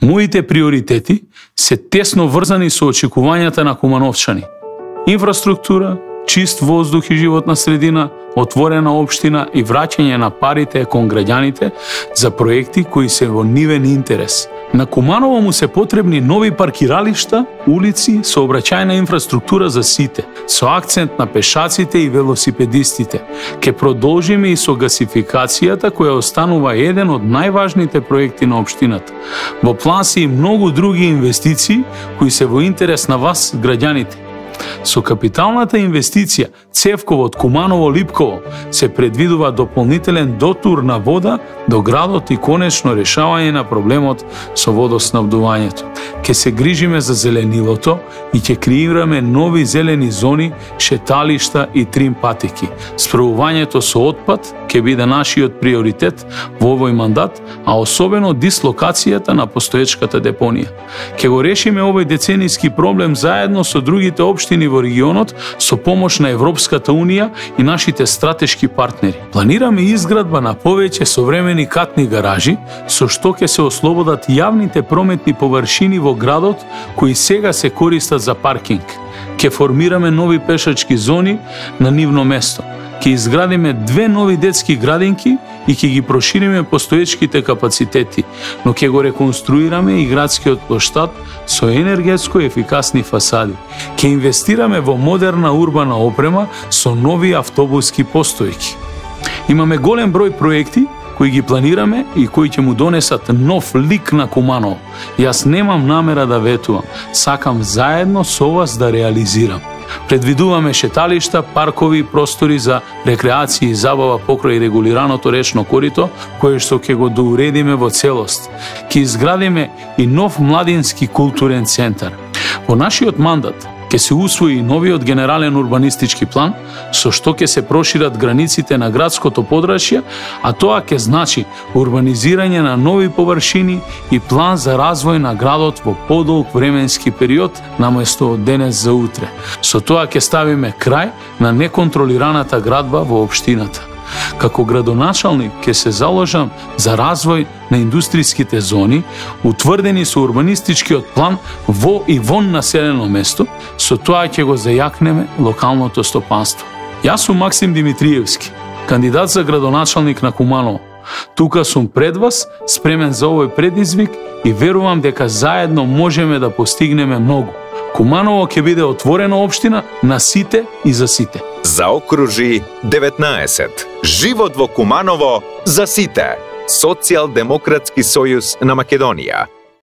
Моите приоритети се тесно врзани со очекувањата на кумановчани. Инфраструктура, чист воздух и животна средина, отворена општина и враќање на парите кон граѓаните за проекти кои се во нивен интерес. На Куманово му се потребни нови паркиралишта, улици, сообраќајна инфраструктура за сите, со акцент на пешаците и велосипедистите. Ке продолжиме и со гасификацијата која останува еден од најважните проекти на општината. Во план се и многу други инвестиции кои се во интерес на вас, граѓаните. Со капиталната инвестиција цевковод Куманово-Липково се предвидува дополнителен дотур на вода до градот и конечно решавање на проблемот со водоснабдувањето. Ке се грижиме за зеленилото и ќе креираме нови зелени зони, шеталишта и трим патеки. Справувањето со отпад ќе биде нашиот приоритет во овој мандат, а особено дислокацијата на постоечката депонија. Ке го решиме овој деценијски проблем заедно со другите општини во регионот со помош на Европската Унија и нашите стратешки партнери. Планираме изградба на повеќе современи катни гаражи, со што ќе се ослободат јавните прометни површини во градот кои сега се користат за паркинг. Ке формираме нови пешачки зони на нивно место. Ке изградиме 2 нови детски градинки и ќе ги прошириме постоечките капацитети, но ќе го реконструираме и градскиот плоштад со енергетско ефикасни фасади. Ке инвестираме во модерна урбана опрема со нови автобуски постојки. Имаме голем број проекти кои ги планираме и кои ќе му донесат нов лик на Куманово. Јас немам намера да ветувам, сакам заедно со вас да реализирам. Предвидуваме шеталишта, паркови, простори за рекреација и забава покрај регулираното речно корито, кое што ќе го доуредиме во целост. Ќе изградиме и нов младински културен центар. Во нашиот мандат ќе се усвои новиот генерален урбанистички план, со што ќе се прошират границите на градското подрачје, а тоа ќе значи урбанизирање на нови површини и план за развој на градот во подолг временски период наместо од денес за утре. Со тоа ќе ставиме крај на неконтролираната градба во општината. Како градоначалник ќе се заложам за развој на индустријските зони, утврдени со урбанистичкиот план во и вон населено место, со тоа ќе го зајакнеме локалното стопанство. Јас сум Максим Димитриевски, кандидат за градоначалник на Куманово. Тука сум пред вас, спремен за овој предизвик и верувам дека заедно можеме да постигнеме многу. Куманово ќе биде отворена општина на сите и за сите. Заокружи 19. Живот во Куманово за сите. Социјалдемократски сојуз на Македонија.